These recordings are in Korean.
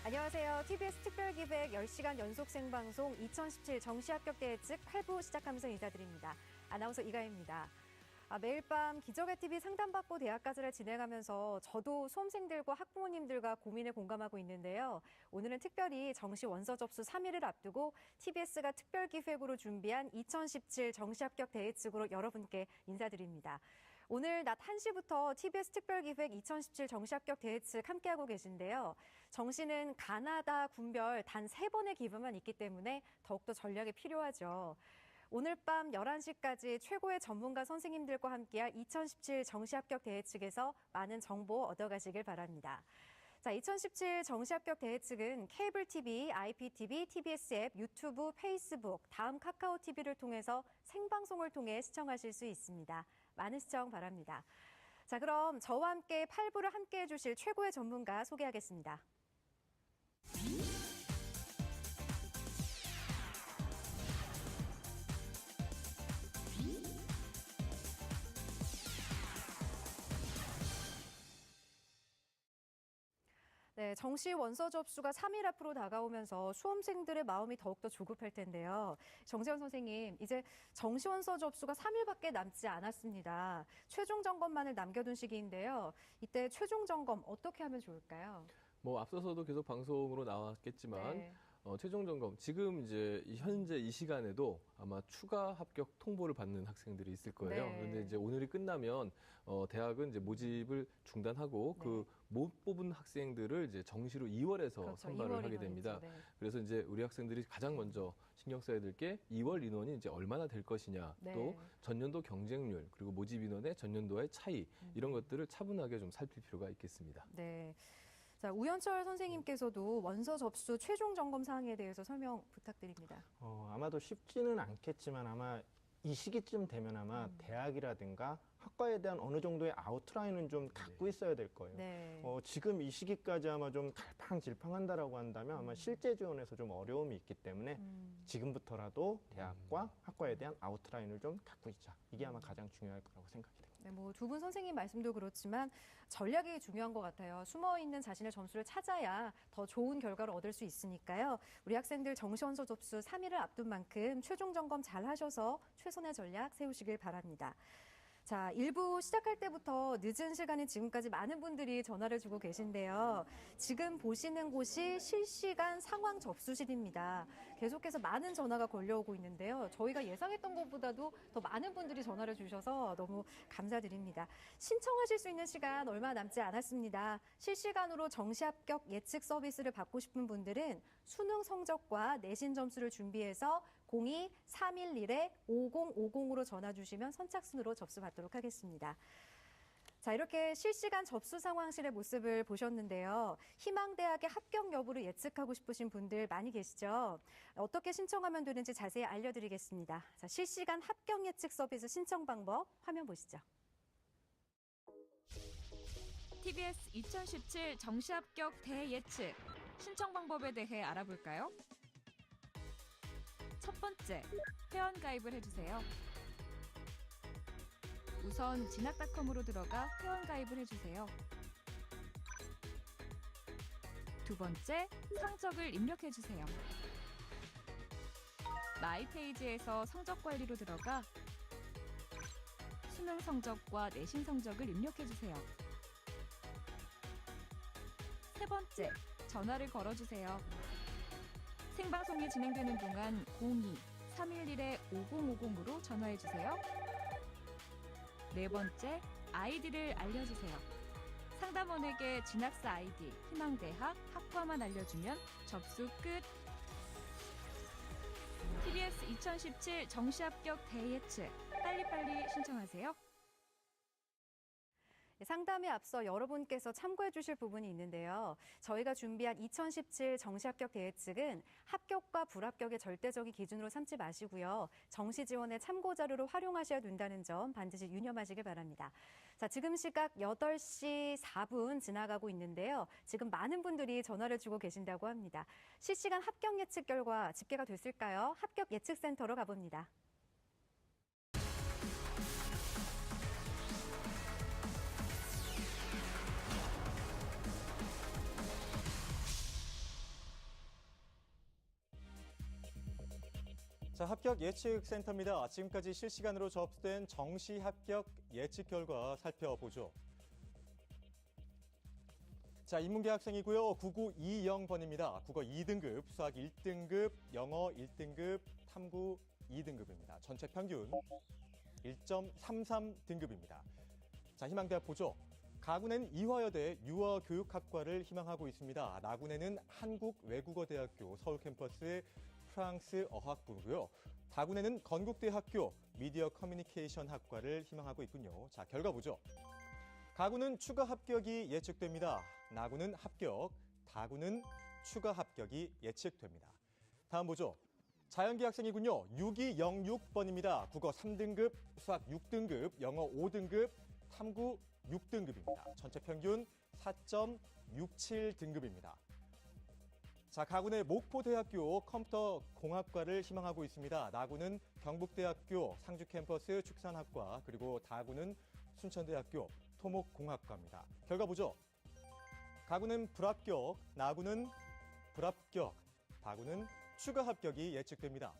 안녕하세요. TBS 특별기획 10시간 연속 생방송 2017 정시합격대 예측 8부 시작하면서 인사드립니다. 아나운서 이가희입니다. 매일 밤 기적의 TV 상담받고 대학가설을 진행하면서 저도 수험생들과 학부모님들과 고민에 공감하고 있는데요. 오늘은 특별히 정시 원서 접수 3일을 앞두고 TBS가 특별기획으로 준비한 2017 정시합격 대예측으로 여러분께 인사드립니다. 오늘 낮 1시부터 TBS 특별기획 2017 정시합격 대예측 함께하고 계신데요. 정시는 가나다 군별 단 3번의 기부만 있기 때문에 더욱더 전략이 필요하죠. 오늘 밤 11시까지 최고의 전문가 선생님들과 함께할 2017 정시합격 대예측에서 많은 정보 얻어가시길 바랍니다. 자, 2017 정시합격 대예측은 케이블 TV, IPTV, TBS 앱, 유튜브, 페이스북, 다음 카카오 TV를 통해서 생방송을 통해 시청하실 수 있습니다. 많은 시청 바랍니다. 자, 그럼 저와 함께 8부를 함께해 주실 최고의 전문가 소개하겠습니다. 네, 정시 원서 접수가 3일 앞으로 다가오면서 수험생들의 마음이 더욱더 조급할 텐데요. 정세현 선생님, 이제 정시 원서 접수가 3일밖에 남지 않았습니다. 최종 점검만을 남겨둔 시기인데요. 이때 최종 점검 어떻게 하면 좋을까요? 앞서서도 계속 방송으로 나왔겠지만 네. 최종 점검 지금 이제 현재 이 시간에도 아마 추가 합격 통보를 받는 학생들이 있을 거예요. 네. 그런데 이제 오늘이 끝나면 대학은 이제 모집을 중단하고 네. 그 못 뽑은 학생들을 이제 정시로 2월에서 그렇죠. 선발을 2월 하게 됩니다. 인원이죠. 네. 그래서 이제 우리 학생들이 가장 먼저 신경 써야 될 게 2월 인원이 이제 얼마나 될 것이냐, 네. 또 전년도 경쟁률 그리고 모집 인원의 전년도와의 차이 이런 것들을 차분하게 좀 살필 필요가 있겠습니다. 네. 자, 우연철 선생님께서도 원서 접수 최종 점검 사항에 대해서 설명 부탁드립니다. 아마도 쉽지는 않겠지만 아마 이 시기쯤 되면 아마 대학이라든가 학과에 대한 어느 정도의 아웃라인은 좀 갖고 있어야 될 거예요. 네. 지금 이 시기까지 아마 좀 갈팡질팡한다라고 한다면 아마 실제 지원에서 좀 어려움이 있기 때문에 지금부터라도 대학과 학과에 대한 아웃라인을 좀 갖고 있자. 이게 아마 가장 중요할 거라고 생각이 됩니다. 네, 두 분 선생님 말씀도 그렇지만 전략이 중요한 것 같아요. 숨어있는 자신의 점수를 찾아야 더 좋은 결과를 얻을 수 있으니까요. 우리 학생들 정시 원서 접수 3일을 앞둔 만큼 최종 점검 잘 하셔서 최선의 전략 세우시길 바랍니다. 자, 1부 시작할 때부터 늦은 시간인 지금까지 많은 분들이 전화를 주고 계신데요. 지금 보시는 곳이 실시간 상황 접수실입니다. 계속해서 많은 전화가 걸려오고 있는데요. 저희가 예상했던 것보다도 더 많은 분들이 전화를 주셔서 너무 감사드립니다. 신청하실 수 있는 시간 얼마 남지 않았습니다. 실시간으로 정시 합격 예측 서비스를 받고 싶은 분들은 수능 성적과 내신 점수를 준비해서 02-311-5050으로 전화 주시면 선착순으로 접수받도록 하겠습니다. 자, 이렇게 실시간 접수 상황실의 모습을 보셨는데요. 희망대학의 합격 여부를 예측하고 싶으신 분들 많이 계시죠? 어떻게 신청하면 되는지 자세히 알려드리겠습니다. 자, 실시간 합격 예측 서비스 신청 방법 화면 보시죠. TBS 2017 정시합격 대예측 신청 방법에 대해 알아볼까요? 첫 번째, 회원가입을 해주세요. 우선 진학닷컴으로 들어가 회원가입을 해주세요. 두 번째, 성적을 입력해주세요. 마이페이지에서 성적관리로 들어가 수능 성적과 내신 성적을 입력해주세요. 세 번째, 전화를 걸어주세요. 생방송이 진행되는 동안 02-311-5050으로 전화해주세요. 네 번째, 아이디를 알려주세요. 상담원에게 진학사 아이디, 희망대학, 학과만 알려주면 접수 끝. TBS 2017 정시합격 대예측 빨리빨리 신청하세요. 상담에 앞서 여러분께서 참고해 주실 부분이 있는데요. 저희가 준비한 2017 정시합격 대예측은 합격과 불합격의 절대적인 기준으로 삼지 마시고요. 정시 지원의 참고 자료로 활용하셔야 된다는 점 반드시 유념하시길 바랍니다. 자, 지금 시각 8시 4분 지나가고 있는데요. 지금 많은 분들이 전화를 주고 계신다고 합니다. 실시간 합격 예측 결과 집계가 됐을까요? 합격 예측센터로 가봅니다. 자, 합격 예측 센터입니다. 지금까지 실시간으로 접수된 정시 합격 예측 결과 살펴보죠. 자, 인문계 학생이고요. 9920번입니다. 국어 2등급, 수학 1등급, 영어 1등급, 탐구 2등급입니다. 전체 평균 1.33등급입니다. 자, 희망대학 보죠. 가군에는 이화여대 유아교육학과를 희망하고 있습니다. 나군에는 한국외국어대학교 서울 캠퍼스 프랑스 어학부고요. 다군에는 건국대학교 미디어 커뮤니케이션 학과를 희망하고 있군요. 자, 결과 보죠. 가군은 추가 합격이 예측됩니다. 나군은 합격, 다군은 추가 합격이 예측됩니다. 다음 보죠. 자연계 학생이군요. 6206번입니다. 국어 3등급, 수학 6등급, 영어 5등급, 탐구 6등급입니다. 전체 평균 4.67등급입니다. 자, 가군의 목포대학교 컴퓨터공학과를 희망하고 있습니다. 나군은 경북대학교 상주 캠퍼스 축산학과, 그리고 다군은 순천대학교 토목공학과입니다. 결과 보죠. 가군은 불합격, 나군은 불합격, 다군은 추가 합격이 예측됩니다.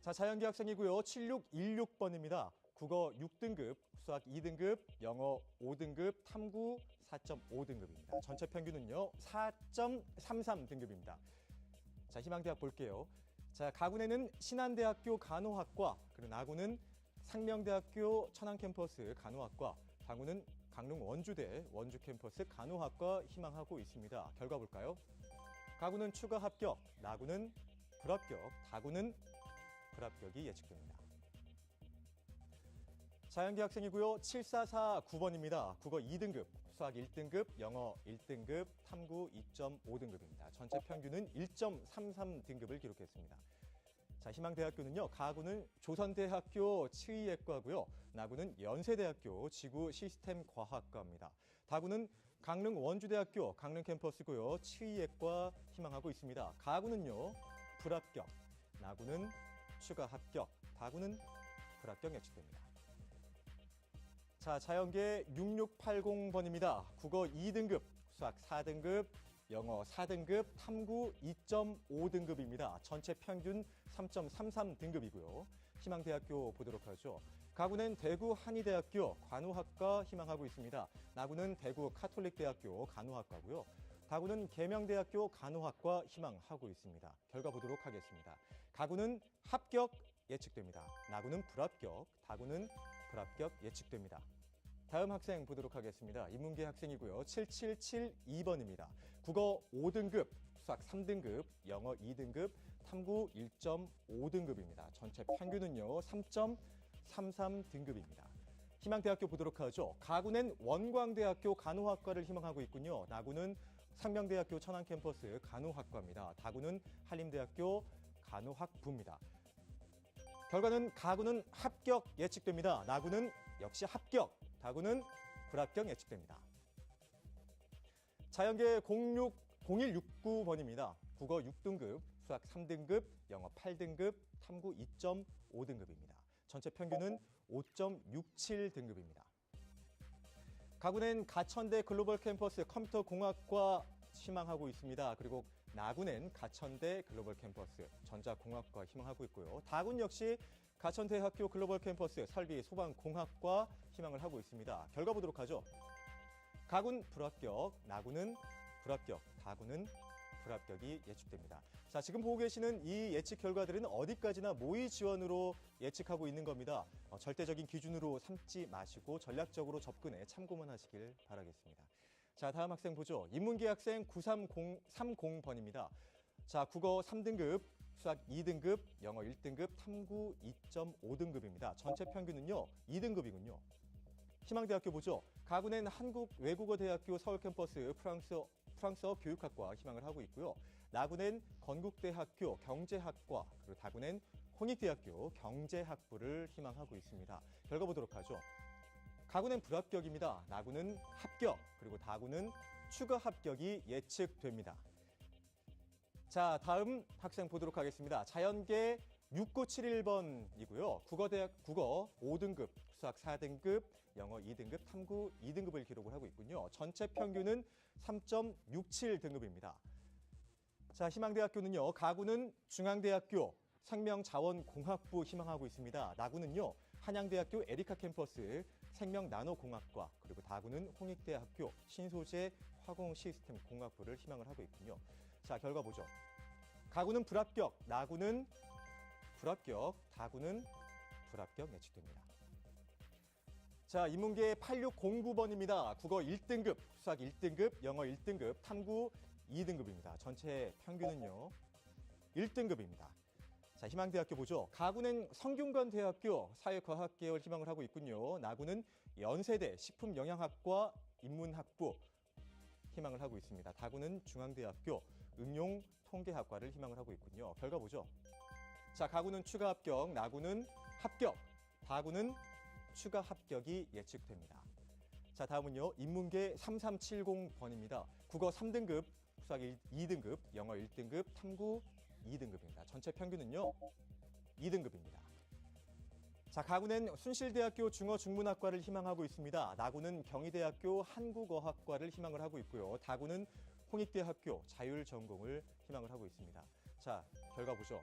자, 자연계 학생이고요. 7616번입니다. 국어 6등급, 수학 2등급, 영어 5등급, 탐구 4.5등급입니다. 전체 평균은요 4.33등급입니다. 자, 희망대학 볼게요. 자, 가군에는 신한대학교 간호학과, 그리고 나군은 상명대학교 천안캠퍼스 간호학과, 다군은 강릉 원주대 원주 캠퍼스 간호학과 희망하고 있습니다. 결과 볼까요? 가군은 추가 합격, 나군은 불합격, 다군은 불합격이 예측됩니다. 자연계 학생이고요. 7449번입니다. 국어 2등급, 수학 1등급, 영어 1등급, 탐구 2.5등급입니다. 전체 평균은 1.33등급을 기록했습니다. 자, 희망대학교는요. 가군은 조선대학교 치의학과고요. 나군은 연세대학교 지구시스템과학과입니다. 다군은 강릉 원주대학교 강릉 캠퍼스고요. 치의학과 희망하고 있습니다. 가군은요. 불합격, 나군은 추가 합격, 다군은 불합격 예측됩니다. 자, 자연계 6680번입니다. 국어 2등급, 수학 4등급, 영어 4등급, 탐구 2.5등급입니다. 전체 평균 3.33등급이고요. 희망대학교 보도록 하죠. 가군은 대구 한의대학교 간호학과 희망하고 있습니다. 나군은 대구 카톨릭대학교 간호학과고요. 다군은 계명대학교 간호학과 희망하고 있습니다. 결과 보도록 하겠습니다. 가군은 합격 예측됩니다. 나군은 불합격, 다군은 불합격 예측됩니다. 다음 학생 보도록 하겠습니다. 인문계 학생이고요. 7772번입니다. 국어 5등급, 수학 3등급, 영어 2등급, 탐구 1.5등급입니다. 전체 평균은요 3.33등급입니다. 희망대학교 보도록 하죠. 가군은 원광대학교 간호학과를 희망하고 있군요. 나군은 상명대학교 천안캠퍼스 간호학과입니다. 다군은 한림대학교 간호학부입니다. 결과는 가군은 합격 예측됩니다. 나군은 역시 합격, 다군은 불합격 예측됩니다. 자연계 0169번입니다. 국어 6등급, 수학 3등급, 영어 8등급, 탐구 2.5등급입니다. 전체 평균은 5.67등급입니다. 가군엔 가천대 글로벌 캠퍼스 컴퓨터공학과 희망하고 있습니다. 그리고 나군엔 가천대 글로벌 캠퍼스 전자공학과 희망하고 있고요. 다군 역시 가천대학교 글로벌 캠퍼스 설비 소방공학과 희망을 하고 있습니다. 결과 보도록 하죠. 가군 불합격, 나군은 불합격, 다군은 불합격이 예측됩니다. 자, 지금 보고 계시는 이 예측 결과들은 어디까지나 모의 지원으로 예측하고 있는 겁니다. 절대적인 기준으로 삼지 마시고 전략적으로 접근해 참고만 하시길 바라겠습니다. 자, 다음 학생 보죠. 인문계 학생 9330번입니다. 자, 국어 3등급, 수학 2등급, 영어 1등급, 탐구 2.5등급입니다. 전체 평균은요 2등급이군요. 희망대학교 보죠. 가군엔 한국외국어대학교 서울 캠퍼스 프랑스어 교육학과 희망을 하고 있고요. 나군엔 건국대학교 경제학과, 그리고 다군엔 홍익대학교 경제학부를 희망하고 있습니다. 결과 보도록 하죠. 가군엔 불합격입니다. 나군은 합격, 그리고 다군은 추가 합격이 예측됩니다. 자, 다음 학생 보도록 하겠습니다. 자연계 6971번이고요. 국어 5등급, 수학 4등급, 영어 2등급, 탐구 2등급을 기록을 하고 있군요. 전체 평균은 3.67등급입니다. 자, 희망대학교는요. 가군은 중앙대학교 생명자원공학부 희망하고 있습니다. 나구는요, 한양대학교 에리카 캠퍼스 생명나노공학과, 그리고 다구는 홍익대학교 신소재 화공시스템공학부를 희망을 하고 있군요. 자, 결과 보죠. 가구는 불합격, 나구는 불합격, 다구는 불합격 예측됩니다. 자, 인문계 8609번입니다. 국어 1등급, 수학 1등급, 영어 1등급, 탐구 2등급입니다. 전체 평균은요, 1등급입니다. 자, 희망대학교 보죠. 가구는 성균관대학교 사회과학계열 희망을 하고 있군요. 나구는 연세대 식품영양학과 인문학부 희망을 하고 있습니다. 다구는 중앙대학교 응용통계학과를 희망을 하고 있군요. 결과 보죠. 자, 가구는 추가 합격, 나구는 합격, 다구는 추가 합격이 예측됩니다. 자, 다음은요, 인문계 3370번입니다. 국어 3등급, 수학 2등급, 영어 1등급, 탐구 2등급입니다. 전체 평균은요, 2등급입니다. 자, 가구는 순실대학교 중어중문학과를 희망하고 있습니다. 나구는 경희대학교 한국어학과를 희망을 하고 있고요. 다구는 홍익대학교 자율전공을 희망을 하고 있습니다. 자, 결과 보죠.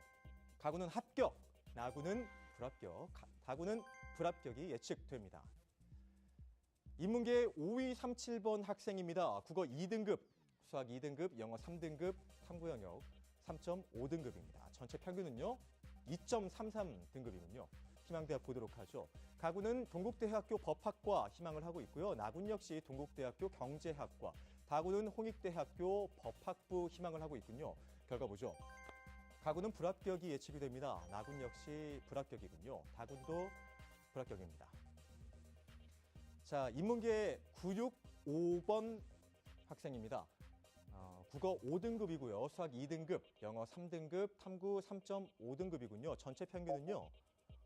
가구는 합격, 나구는 불합격, 다구는 불합격이 예측됩니다. 인문계 5237번 학생입니다. 국어 2등급, 수학 2등급, 영어 3등급, 탐구 영역 3.5등급입니다. 전체 평균은요, 2.33등급이군요. 희망대학 보도록 하죠. 가구는 동국대학교 법학과 희망을 하고 있고요. 나군 역시 동국대학교 경제학과, 다구는 홍익대학교 법학부 희망을 하고 있군요. 결과 보죠. 가구는 불합격이 예측이 됩니다. 나군 역시 불합격이군요. 다군도 불합격입니다. 자, 인문계 965번 학생입니다. 국어 5등급이고요. 수학 2등급, 영어 3등급, 탐구 3.5등급이군요. 전체 평균은요,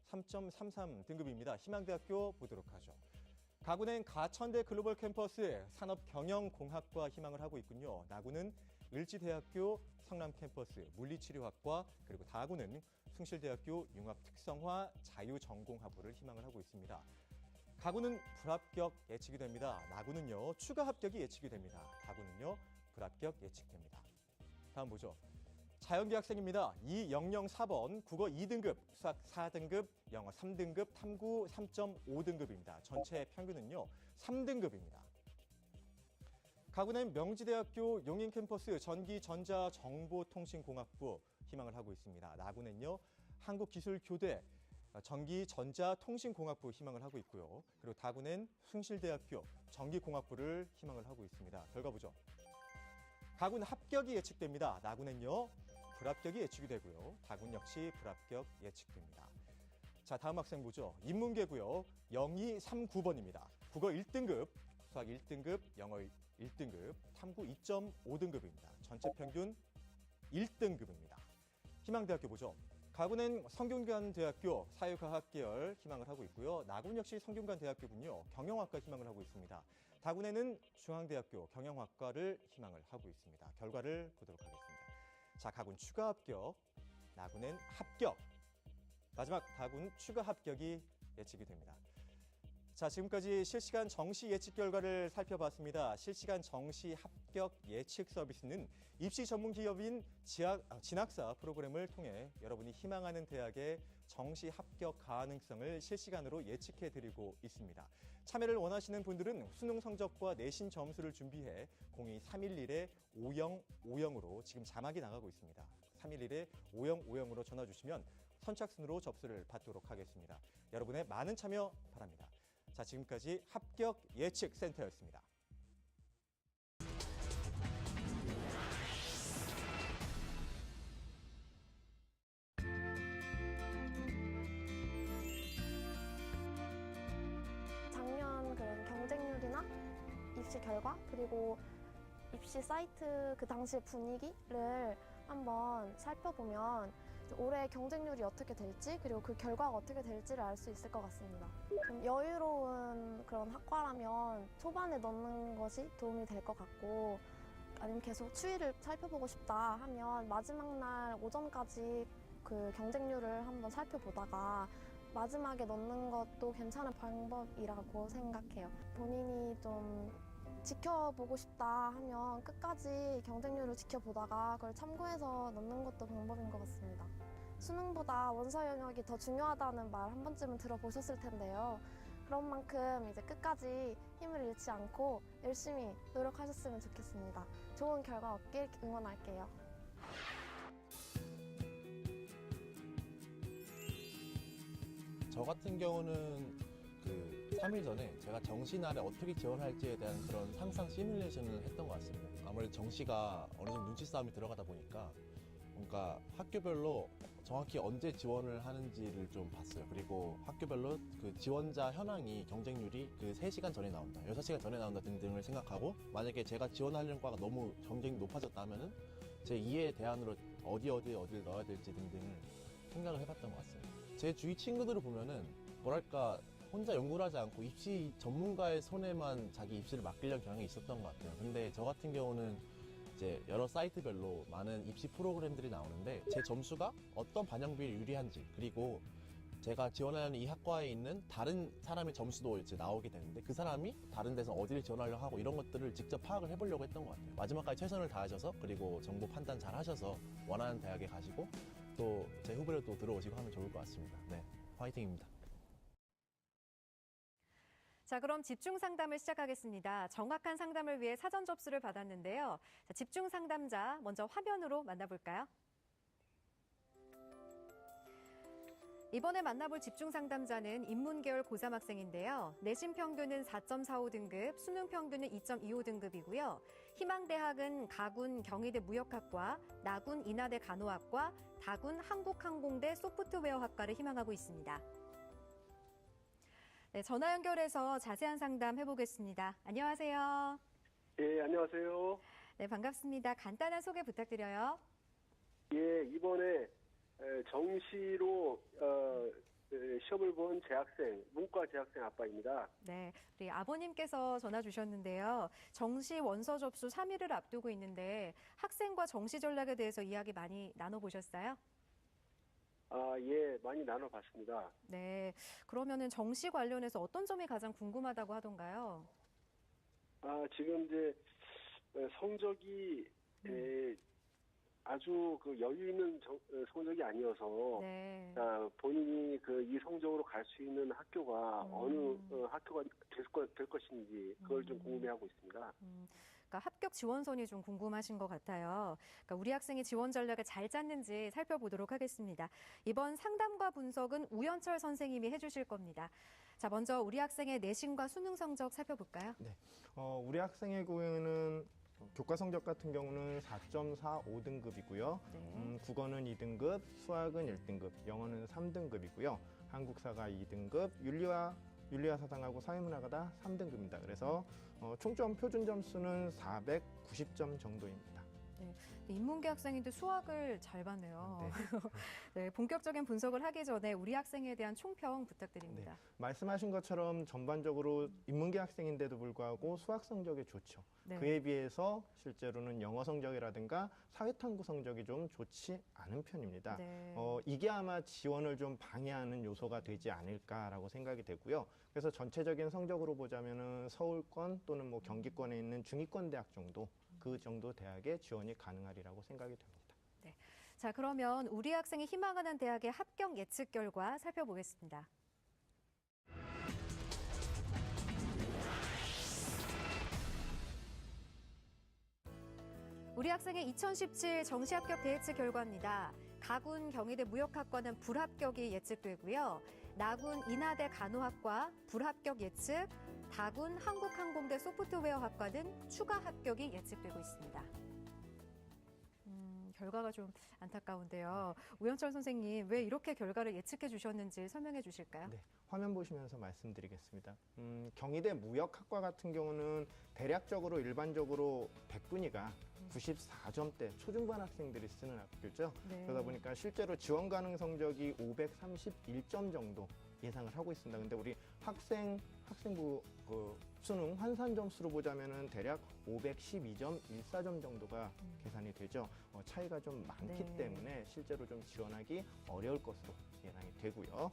3.33등급입니다. 희망대학교 보도록 하죠. 가구는 가천대 글로벌 캠퍼스 산업경영공학과 희망을 하고 있군요. 나구는 을지대학교 성남 캠퍼스 물리치료학과, 그리고 다구는 숭실대학교 융합특성화 자유전공학부를 희망을 하고 있습니다. 가구는 불합격 예측이 됩니다. 나구는요, 추가 합격이 예측이 됩니다. 다구는요, 불합격 예측됩니다. 다음 보죠. 자연계 학생입니다. 2004번 국어 2등급, 수학 4등급, 영어 3등급, 탐구 3.5등급입니다. 전체 평균은요, 3등급입니다. 가구는 명지대학교 용인 캠퍼스 전기전자정보통신공학부 희망을 하고 있습니다. 나구는요, 한국기술교대 전기전자통신공학부 희망을 하고 있고요. 그리고 다구는 숭실대학교 전기공학부를 희망을 하고 있습니다. 결과 보죠. 가구는 합격이 예측됩니다. 나구는요, 불합격이 예측이 되고요. 다군 역시 불합격 예측됩니다. 자, 다음 학생 보죠. 인문계고요. 0239번입니다. 국어 1등급, 수학 1등급, 영어 1등급, 탐구 2.5등급입니다. 전체 평균 1등급입니다. 희망대학교 보죠. 가구는 성균관대학교 사회과학계열 희망을 하고 있고요. 나군 역시 성균관대학교군요. 경영학과 희망을 하고 있습니다. 다군에는 중앙대학교 경영학과를 희망을 하고 있습니다. 결과를 보도록 하겠습니다. 자, 가군 추가 합격, 나군은 합격, 마지막 다군 추가 합격이 예측이 됩니다. 자, 지금까지 실시간 정시 예측 결과를 살펴봤습니다. 실시간 정시 합격 예측 서비스는 입시 전문 기업인 진학사 프로그램을 통해 여러분이 희망하는 대학의 정시 합격 가능성을 실시간으로 예측해드리고 있습니다. 참여를 원하시는 분들은 수능 성적과 내신 점수를 준비해 02-311-5050으로 지금 자막이 나가고 있습니다. 311-5050으로 전화 주시면 선착순으로 접수를 받도록 하겠습니다. 여러분의 많은 참여 바랍니다. 자, 지금까지 합격 예측 센터였습니다. 작년 그런 경쟁률이나 입시 결과, 그리고 입시 사이트 그 당시의 분위기를 한번 살펴보면 올해 경쟁률이 어떻게 될지, 그리고 그 결과가 어떻게 될지를 알 수 있을 것 같습니다. 좀 여유로운 그런 학과라면 초반에 넣는 것이 도움이 될 것 같고, 아니면 계속 추이를 살펴보고 싶다 하면 마지막 날 오전까지 그 경쟁률을 한번 살펴보다가 마지막에 넣는 것도 괜찮은 방법이라고 생각해요. 본인이 좀 지켜보고 싶다 하면 끝까지 경쟁률을 지켜보다가 그걸 참고해서 넣는 것도 방법인 것 같습니다. 수능보다 원서 영역이 더 중요하다는 말 한 번쯤은 들어보셨을 텐데요. 그런 만큼 이제 끝까지 힘을 잃지 않고 열심히 노력하셨으면 좋겠습니다. 좋은 결과 얻길 응원할게요. 저 같은 경우는 그 3일 전에 제가 정시날에 어떻게 지원할지에 대한 그런 상상 시뮬레이션을 했던 것 같습니다. 아무래도 정시가 어느 정도 눈치 싸움이 들어가다 보니까 뭔가 학교별로 정확히 언제 지원을 하는지를 좀 봤어요. 그리고 학교별로 그 지원자 현황이 경쟁률이 그 3시간 전에 나온다, 6시간 전에 나온다 등등을 생각하고, 만약에 제가 지원하려는 과가 너무 경쟁이 높아졌다면은 제 2의 대안으로 어디를 넣어야 될지 등등을 생각을 해봤던 것 같습니다. 제 주위 친구들을 보면은 뭐랄까 혼자 연구를 하지 않고 입시 전문가의 손에만 자기 입시를 맡기려는 경향이 있었던 것 같아요. 근데 저 같은 경우는 이제 여러 사이트별로 많은 입시 프로그램들이 나오는데 제 점수가 어떤 반영비에 유리한지, 그리고 제가 지원하려는 이 학과에 있는 다른 사람의 점수도 이제 나오게 되는데 그 사람이 다른 데서 어디를 지원하려고 하고 이런 것들을 직접 파악을 해보려고 했던 것 같아요. 마지막까지 최선을 다하셔서, 그리고 정보 판단 잘 하셔서 원하는 대학에 가시고 또 제 후배로 또 들어오시고 하면 좋을 것 같습니다. 네, 화이팅입니다. 자, 그럼 집중 상담을 시작하겠습니다. 정확한 상담을 위해 사전 접수를 받았는데요. 자, 집중 상담자 먼저 화면으로 만나볼까요? 이번에 만나볼 집중 상담자는 인문계열 고3 학생인데요. 내신 평균은 4.45등급, 수능 평균은 2.25등급이고요. 희망대학은 가군 경희대 무역학과, 나군 인하대 간호학과, 다군 한국항공대 소프트웨어학과를 희망하고 있습니다. 네, 전화 연결해서 자세한 상담 해보겠습니다. 안녕하세요. 예, 안녕하세요. 네, 반갑습니다. 간단한 소개 부탁드려요. 예, 이번에 정시로 시험을 본 재학생, 문과 재학생 아빠입니다. 네, 우리 아버님께서 전화 주셨는데요. 정시 원서 접수 3일을 앞두고 있는데 학생과 정시 전략에 대해서 이야기 많이 나눠보셨어요? 아, 예, 많이 나눠봤습니다. 네, 그러면은 정시 관련해서 어떤 점이 가장 궁금하다고 하던가요? 아, 지금 이제 성적이 아주 그 여유 있는 성적이 아니어서 네. 본인이 그 이성적으로 갈 수 있는 학교가 어느 학교가 될 것인지 그걸 좀 궁금해하고 있습니다. 그러니까 합격 지원선이 좀 궁금하신 것 같아요. 그러니까 우리 학생이 지원 전략을 잘 짰는지 살펴보도록 하겠습니다. 이번 상담과 분석은 우연철 선생님이 해주실 겁니다. 자, 먼저 우리 학생의 내신과 수능 성적 살펴볼까요? 네. 우리 학생의 경우에는 교과 성적 같은 경우는 4.45등급이고요. 네. 국어는 2등급, 수학은 1등급, 영어는 3등급이고요. 한국사가 2등급, 윤리와 사상하고 사회문화가 다 3등급입니다. 그래서 총점 표준 점수는 490점 정도입니다. 네, 인문계 학생인데 수학을 잘 봤네요. 네. 네, 본격적인 분석을 하기 전에 우리 학생에 대한 총평 부탁드립니다. 네, 말씀하신 것처럼 전반적으로 인문계 학생인데도 불구하고 수학 성적이 좋죠. 네. 그에 비해서 실제로는 영어 성적이라든가 사회탐구 성적이 좀 좋지 않은 편입니다. 네. 이게 아마 지원을 좀 방해하는 요소가 되지 않을까라고 생각이 되고요. 그래서 전체적인 성적으로 보자면은 서울권 또는 뭐 경기권에 있는 중위권 대학 정도, 그 정도 대학에 지원이 가능하리라고 생각이 됩니다. 네. 자, 그러면 우리 학생이 희망하는 대학의 합격 예측 결과 살펴보겠습니다. 우리 학생의 2017 정시 합격 대예측 결과입니다. 가군 경희대 무역학과는 불합격이 예측되고요. 나군 인하대 간호학과 불합격 예측, 다군 한국항공대 소프트웨어학과는 추가 합격이 예측되고 있습니다. 결과가 좀 안타까운데요. 우연철 선생님, 왜 이렇게 결과를 예측해 주셨는지 설명해 주실까요? 네, 화면 보시면서 말씀드리겠습니다. 경희대 무역학과 같은 경우는 대략적으로 일반적으로 100분위가 94점대 초중반 학생들이 쓰는 학교죠. 네. 그러다 보니까 실제로 지원 가능 성적이 531점 정도 예상을 하고 있습니다. 근데 우리 학생부 수능 환산 점수로 보자면은 대략 512.14점 정도가 계산이 되죠. 차이가 좀 많기 네. 때문에 실제로 좀 지원하기 어려울 것으로 예상이 되고요.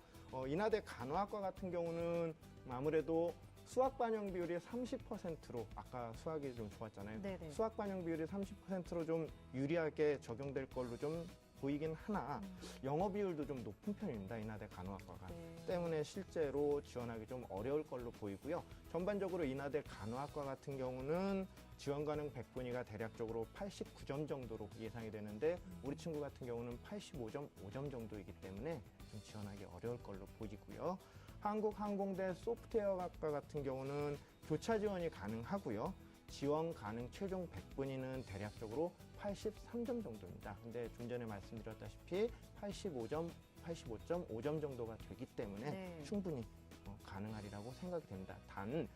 인하대 간호학과 같은 경우는 아무래도 수학 반영 비율이 30%로 아까 수학이 좀 좋았잖아요. 네네. 수학 반영 비율이 30%로 좀 유리하게 적용될 걸로 좀 보이긴 하나 영어 비율도 좀 높은 편입니다. 인하대 간호학과가. 때문에 실제로 지원하기 좀 어려울 걸로 보이고요. 전반적으로 인하대 간호학과 같은 경우는 지원 가능 100분위가 대략적으로 89점 정도로 예상이 되는데 우리 친구 같은 경우는 85.5점 정도이기 때문에 좀 지원하기 어려울 걸로 보이고요. 한국항공대 소프트웨어학과 같은 경우는 교차 지원이 가능하고요. 지원 가능 최종 100분위는 대략적으로 83점 정도입니다. 근데 좀 전에 말씀드렸다시피 85.5점 정도가 되기 때문에 충분히 가능하리라고 생각이 됩니다. 단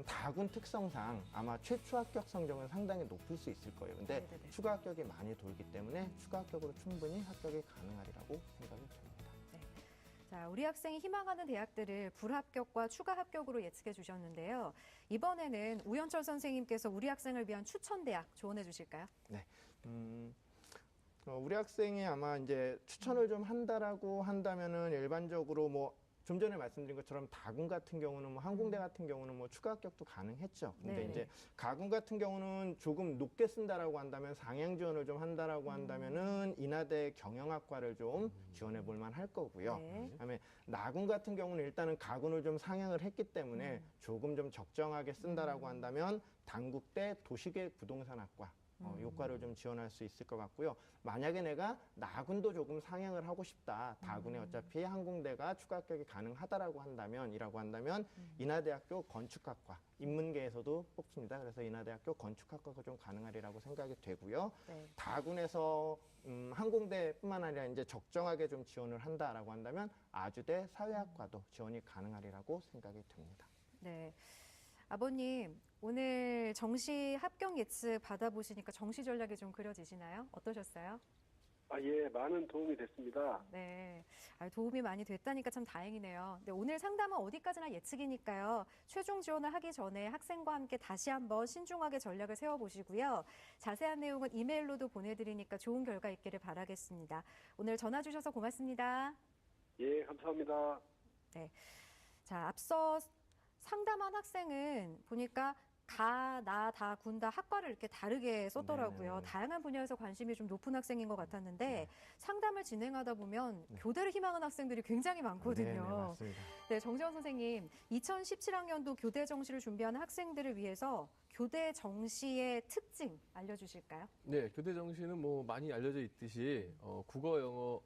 다군 특성상 아마 최초 합격 성적은 상당히 높을 수 있을 거예요. 근데 추가 합격이 많이 돌기 때문에 추가 합격으로 충분히 합격이 가능하리라고 생각이 됩니다. 자, 우리 학생이 희망하는 대학들을 불합격과 추가 합격으로 예측해 주셨는데요. 이번에는 우연철 선생님께서 우리 학생을 위한 추천 대학 조언해 주실까요? 네. 우리 학생이 아마 이제 추천을 좀 한다라고 한다면은 일반적으로 뭐 좀 전에 말씀드린 것처럼 다군 같은 경우는 뭐 항공대 같은 경우는 뭐 추가 합격도 가능했죠. 근데 이제 가군 같은 경우는 조금 높게 쓴다라고 한다면 상향 지원을 좀 한다라고 한다면은 인하대 경영학과를 좀 지원해 볼 만할 거고요. 그다음에 나군 같은 경우는 일단은 가군을 좀 상향을 했기 때문에 조금 좀 적정하게 쓴다라고 한다면 단국대 도시계획 부동산학과 요과를 좀 지원할 수 있을 것 같고요. 만약에 내가 나군도 조금 상향을 하고 싶다. 다군에 어차피 항공대가 추가 합격이 가능하다라고 한다면 인하대학교 건축학과 인문계에서도 뽑습니다. 그래서 인하대학교 건축학과가 좀 가능하리라고 생각이 되고요. 다군에서 항공대뿐만 아니라 이제 적정하게 좀 지원을 한다라고 한다면 아주대 사회학과도 지원이 가능하리라고 생각이 됩니다. 네. 아버님, 오늘 정시 합격 예측 받아보시니까 정시 전략이 좀 그려지시나요? 어떠셨어요? 예, 많은 도움이 됐습니다. 네, 도움이 많이 됐다니까 참 다행이네요. 네, 오늘 상담은 어디까지나 예측이니까요. 최종 지원을 하기 전에 학생과 함께 다시 한번 신중하게 전략을 세워보시고요. 자세한 내용은 이메일로도 보내드리니까 좋은 결과 있기를 바라겠습니다. 오늘 전화 주셔서 고맙습니다. 예, 감사합니다. 네, 자, 앞서 상담한 학생은 보니까 다, 군, 다 학과를 이렇게 다르게 썼더라고요. 다양한 분야에서 관심이 좀 높은 학생인 것 같았는데 상담을 진행하다 보면 교대를 희망하는 학생들이 굉장히 많거든요. 맞습니다. 네, 정재원 선생님, 2017학년도 교대 정시를 준비하는 학생들을 위해서 교대 정시의 특징 알려주실까요? 네, 교대 정시는 뭐 많이 알려져 있듯이 국어, 영어,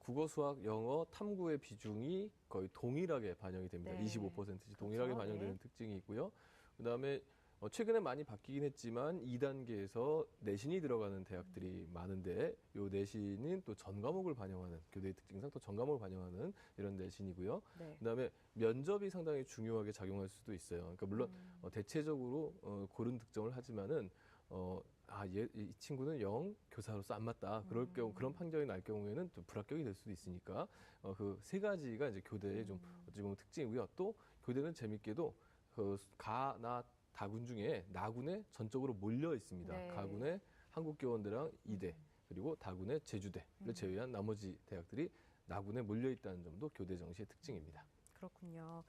국어, 수학, 영어, 탐구의 비중이 거의 동일하게 반영이 됩니다. 25%씩 동일하게 반영되는 특징이 있고요. 그다음에 최근에 많이 바뀌긴 했지만 2단계에서 내신이 들어가는 대학들이 많은데 이 내신은 또 전 과목을 반영하는 교대의 특징상 또 전 과목을 반영하는 이런 내신이고요. 그다음에 면접이 상당히 중요하게 작용할 수도 있어요. 그러니까 물론 대체적으로 고른 득점을 하지만은 이 친구는 영 교사로서 안 맞다. 그럴 경우 그런 판정이 날 경우에는 또 불합격이 될 수도 있으니까 그 세 가지가 이제 교대의 좀 어찌 보면 특징이고요. 또 교대는 재밌게도 다군 중에 나군에 전적으로 몰려 있습니다. 가군의 한국교원대랑 이대 그리고 다군의 제주대를 제외한 나머지 대학들이 나군에 몰려 있다는 점도 교대 정시의 특징입니다. 그렇군요.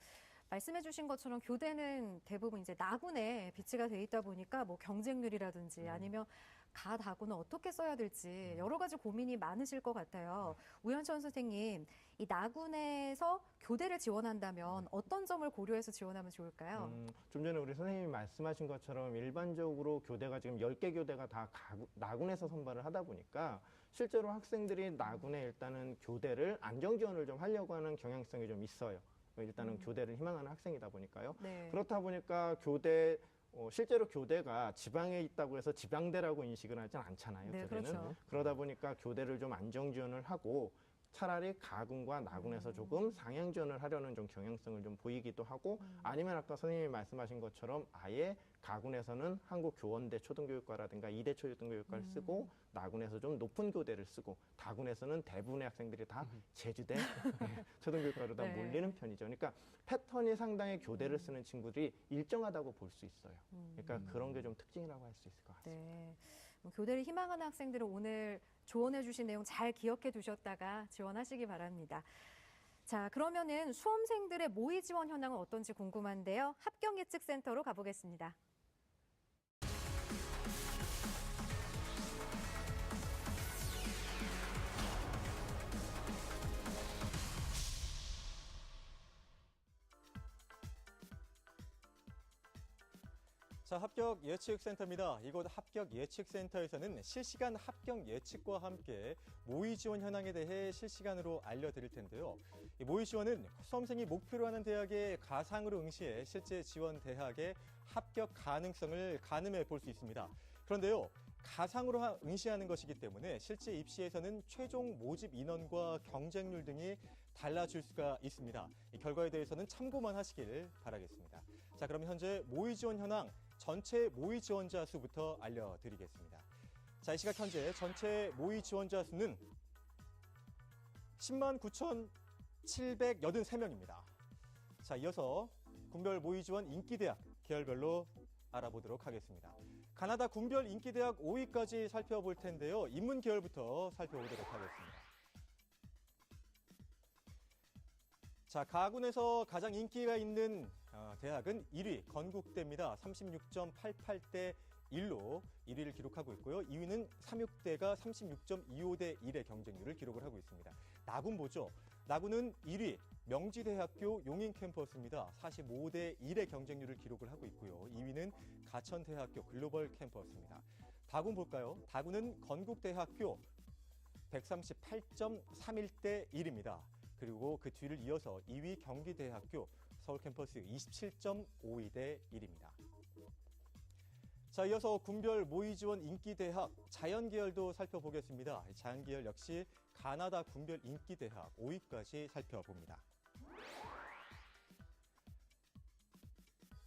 말씀해 주신 것처럼 교대는 대부분 이제 나군에 비치가 돼 있다 보니까 뭐 경쟁률이라든지 아니면 다군은 어떻게 써야 될지 여러 가지 고민이 많으실 것 같아요. 우연천 선생님, 이 나군에서 교대를 지원한다면 어떤 점을 고려해서 지원하면 좋을까요? 좀 전에 우리 선생님이 말씀하신 것처럼 일반적으로 교대가 지금 10개 교대가 다 나군에서 선발을 하다 보니까 실제로 학생들이 나군에 일단은 교대를 안정 지원을 좀 하려고 하는 경향성이 좀 있어요. 일단은 교대를 희망하는 학생이다 보니까요. 그렇다 보니까 실제로 교대가 지방에 있다고 해서 지방대라고 인식을 하진 않잖아요. 교대는. 그렇죠. 그러다 보니까 교대를 좀 안정 지원을 하고 차라리 가군과 나군에서 조금 상향 지원을 하려는 좀 경향성을 좀 보이기도 하고 아니면 아까 선생님이 말씀하신 것처럼 아예 가군에서는 한국교원대 초등교육과라든가 이대 초등교육과를 쓰고 나군에서 좀 높은 교대를 쓰고 다군에서는 대부분의 학생들이 다 제주대 초등교육과로 다 몰리는 편이죠. 그러니까 패턴이 상당히 교대를 쓰는 친구들이 일정하다고 볼 수 있어요. 그러니까 그런 게 좀 특징이라고 할 수 있을 것 같습니다. 네. 교대를 희망하는 학생들은 오늘 조언해 주신 내용 잘 기억해 두셨다가 지원하시기 바랍니다. 자, 그러면은 수험생들의 모의 지원 현황은 어떤지 궁금한데요. 합격 예측 센터로 가보겠습니다. 자, 합격 예측센터입니다. 이곳 합격 예측센터에서는 실시간 합격 예측과 함께 모의 지원 현황에 대해 실시간으로 알려드릴 텐데요. 이 모의 지원은 수험생이 목표로 하는 대학에 가상으로 응시해 실제 지원 대학의 합격 가능성을 가늠해 볼 수 있습니다. 그런데요, 가상으로 응시하는 것이기 때문에 실제 입시에서는 최종 모집 인원과 경쟁률 등이 달라질 수가 있습니다. 이 결과에 대해서는 참고만 하시길 바라겠습니다. 자, 그럼 현재 모의 지원 현황 전체 모의 지원자 수부터 알려드리겠습니다. 자, 이 시각 현재 전체 모의 지원자 수는 10만 9,783명입니다. 자, 이어서 군별 모의 지원 인기대학 계열별로 알아보도록 하겠습니다. 가나다 군별 인기대학 5위까지 살펴볼 텐데요. 인문 계열부터 살펴보도록 하겠습니다. 자, 가군에서 가장 인기가 있는 대학은 1위 건국대입니다. 36.88대 1로 1위를 기록하고 있고요. 2위는 삼육대가 36.25대 1의 경쟁률을 기록을 하고 있습니다. 나군보죠. 나군은 1위 명지대학교 용인 캠퍼스입니다. 45대 1의 경쟁률을 기록을 하고 있고요. 2위는 가천대학교 글로벌 캠퍼스입니다. 다군 볼까요? 다군은 건국대학교 138.31대 1입니다. 그리고 그 뒤를 이어서 2위 경기대학교 서울 캠퍼스 27.52대 1입니다. 자, 이어서 군별 모의 지원 인기대학 자연계열도 살펴보겠습니다. 자연계열 역시 가나다 군별 인기대학 5위까지 살펴봅니다.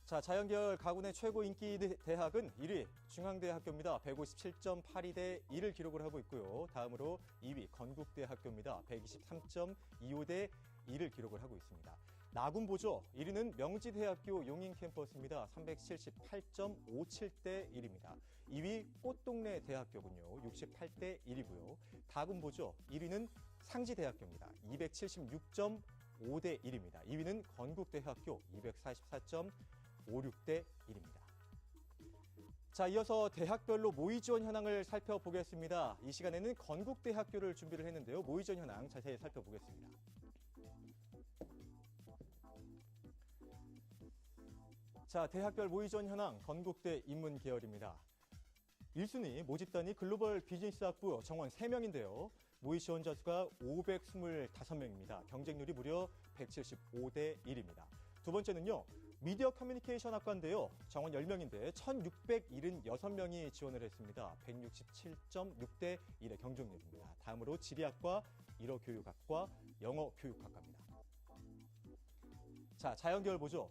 자, 자연계열 가군의 최고 인기 대학은 1위 중앙대학교입니다. 157.82대 1을 기록을 하고 있고요. 다음으로 2위 건국대학교입니다. 123.25대 1을 기록을 하고 있습니다. 나군보죠. 1위는 명지대학교 용인 캠퍼스입니다. 378.57대 1입니다. 2위 꽃동네 대학교군요. 68대 1이고요. 다군보죠. 1위는 상지대학교입니다. 276.5대 1입니다. 2위는 건국대학교 244.56대 1입니다. 자, 이어서 대학별로 모의 지원 현황을 살펴보겠습니다. 이 시간에는 건국대학교를 준비를 했는데요. 모의 지원 현황 자세히 살펴보겠습니다. 자, 대학별 모의 지원 현황 건국대 인문 계열입니다. 1순위 모집단이 글로벌 비즈니스학부 정원 3명인데요. 모의 지원자 수가 525명입니다. 경쟁률이 무려 175대 1입니다. 두 번째는요. 미디어 커뮤니케이션 학과인데요. 정원 10명인데 1,676명이 지원을 했습니다. 167.6대 1의 경쟁률입니다. 다음으로 지리학과, 일어교육학과, 영어교육학과입니다. 자, 자연계열 보죠.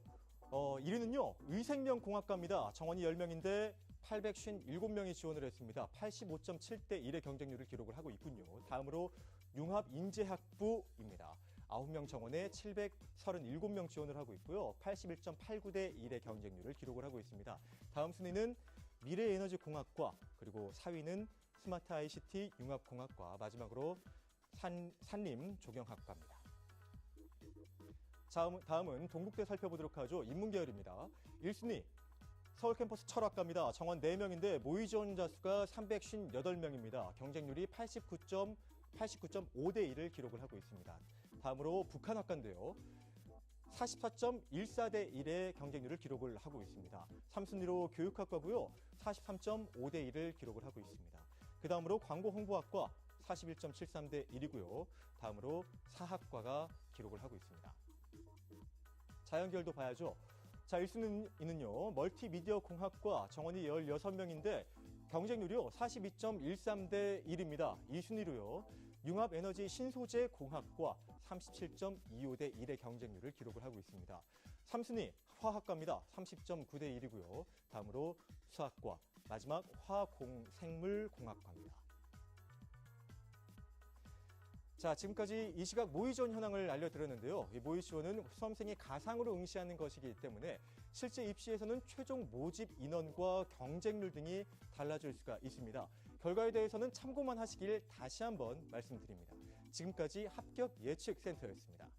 1위는요. 의생명공학과입니다. 정원이 10명인데 857명이 지원을 했습니다. 85.7대 1의 경쟁률을 기록을 하고 있군요. 다음으로 융합인재학부입니다. 9명 정원에 737명 지원을 하고 있고요. 81.89대 1의 경쟁률을 기록을 하고 있습니다. 다음 순위는 미래에너지공학과, 그리고 4위는 스마트 ICT 융합공학과, 마지막으로 산림조경학과입니다. 다음은 동국대 살펴보도록 하죠. 인문계열입니다. 1순위 서울 캠퍼스 철학과입니다. 정원 4명인데 모의 지원자 수가 358명입니다. 경쟁률이 89.5대 1을 기록을 하고 있습니다. 다음으로 북한학과인데요. 44.14대 1의 경쟁률을 기록을 하고 있습니다. 3순위로 교육학과고요. 43.5대 1을 기록을 하고 있습니다. 그 다음으로 광고홍보학과 41.73대 1이고요. 다음으로 사학과가 기록을 하고 있습니다. 자연계열도 봐야죠. 자, 1순위는요. 멀티미디어 공학과 정원이 16명인데 경쟁률이요. 42.13대 1입니다. 2순위로요. 융합에너지 신소재 공학과 37.25대 1의 경쟁률을 기록을 하고 있습니다. 3순위 화학과입니다. 30.9대 1이고요. 다음으로 수학과, 마지막 화공생물공학과입니다. 자, 지금까지 이 시각 모의 지원 현황을 알려드렸는데요. 이 모의 지원은 수험생이 가상으로 응시하는 것이기 때문에 실제 입시에서는 최종 모집 인원과 경쟁률 등이 달라질 수가 있습니다. 결과에 대해서는 참고만 하시길 다시 한번 말씀드립니다. 지금까지 합격 예측센터였습니다.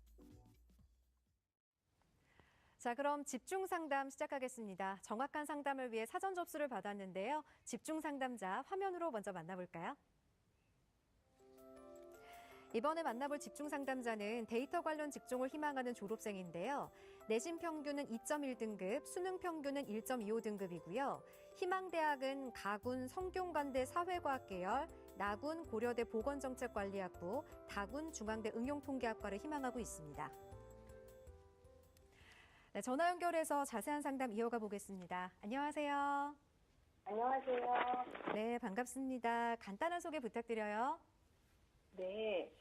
자, 그럼 집중 상담 시작하겠습니다. 정확한 상담을 위해 사전 접수를 받았는데요. 집중 상담자 화면으로 먼저 만나볼까요? 이번에 만나볼 집중 상담자는 데이터 관련 직종을 희망하는 졸업생인데요. 내신 평균은 2.1등급, 수능 평균은 1.25등급이고요. 희망대학은 가군 성균관대 사회과학 계열, 나군 고려대 보건정책관리학부, 다군 중앙대 응용통계학과를 희망하고 있습니다. 네, 전화 연결해서 자세한 상담 이어가 보겠습니다. 안녕하세요. 안녕하세요. 네, 반갑습니다. 간단한 소개 부탁드려요. 네,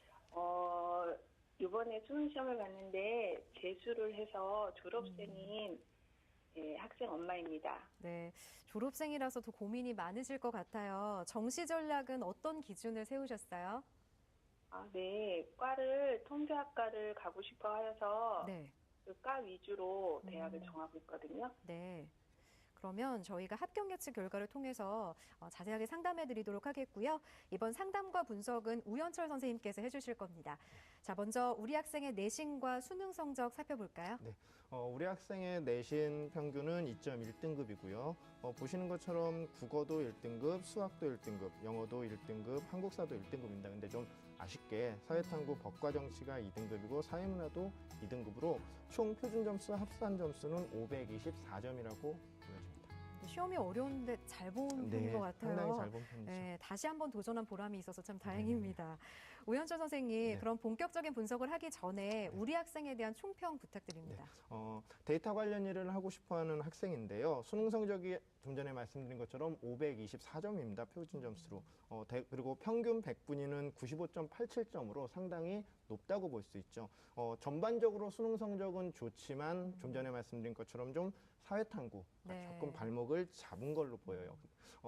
이번에 수능 시험을 봤는데 재수를 해서 졸업생인 학생 엄마입니다. 네, 졸업생이라서 더 고민이 많으실 것 같아요. 정시 전략은 어떤 기준을 세우셨어요? 네, 과를 통계학과를 가고 싶어 하여서 네. 그 과 위주로 대학을 정하고 있거든요. 네. 그러면 저희가 합격 예측 결과를 통해서 자세하게 상담해 드리도록 하겠고요. 이번 상담과 분석은 우연철 선생님께서 해주실 겁니다. 자, 먼저 우리 학생의 내신과 수능 성적 살펴볼까요? 네. 우리 학생의 내신 평균은 2.1등급이고요. 보시는 것처럼 국어도 1등급, 수학도 1등급, 영어도 1등급, 한국사도 1등급입니다. 근데 좀 아쉽게 사회탐구, 법과 정치가 2등급이고 사회문화도 2등급으로 총 표준 점수 합산 점수는 524점이라고 보여집니다. 시험이 어려운데 잘 본 편인 것 같아요. 상당히 잘 본 편이죠. 네, 다시 한번 도전한 보람이 있어서 참 다행입니다. 우현철 선생님, 그럼 본격적인 분석을 하기 전에 우리 학생에 대한 총평 부탁드립니다. 데이터 관련 일을 하고 싶어하는 학생인데요. 수능 성적이 좀 전에 말씀드린 것처럼 524점입니다. 표준 점수로. 그리고 평균 100분위는 95.87점으로 상당히 높다고 볼 수 있죠. 전반적으로 수능 성적은 좋지만 좀 전에 말씀드린 것처럼 좀 사회탐구, 조금 발목을 잡은 걸로 보여요.